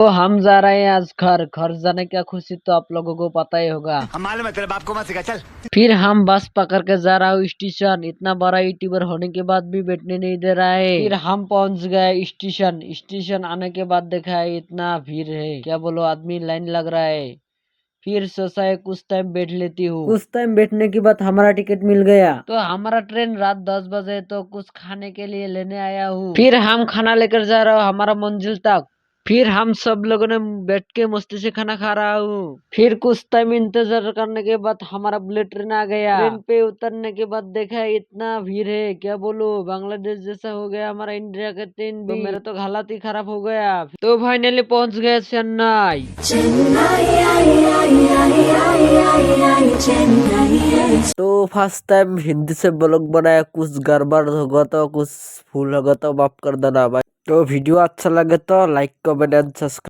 तो हम जा रहे हैं आज घर घर जाने का खुशी तो आप लोगों को पता ही होगा। हम मालूम है तेरे बाप को मत सिखा चल। फिर हम बस पकड़ के जा रहा हूँ स्टेशन। इतना बड़ा यूट्यूबर होने के बाद भी बैठने नहीं दे रहा है। फिर हम पहुंच गए स्टेशन। स्टेशन आने के बाद देखा है इतना भीड़ है, क्या बोलो, आदमी लाइन लग रहा है। फिर सोचा है कुछ टाइम बैठ लेती हूँ। कुछ टाइम बैठने के बाद हमारा टिकट मिल गया। तो हमारा ट्रेन रात 10 बजे, तो कुछ खाने के लिए लेने आया हूँ। फिर हम खाना लेकर जा रहा हूँ हमारा मंजिल तक। फिर हम सब लोगों ने बैठ के मस्ती से खाना खा रहा हूँ। फिर कुछ टाइम इंतजार करने के बाद हमारा बुलेट ट्रेन आ गया। ट्रेन पे उतरने के बाद देखा इतना भीड़ है, क्या बोलो, बांग्लादेश जैसा हो गया हमारा इंडिया का ट्रेन भी। तो मेरा तो हालत ही खराब हो गया। तो फाइनली पहुंच गए चेन्नई। तो फर्स्ट टाइम हिंदी से ब्लॉग बनाया, कुछ गड़बड़ होगा तो, कुछ भूल होगा तो माफ कर देना भाई। तो वीडियो अच्छा लगे तो लाइक कमेंट एंड सब्सक्राइब।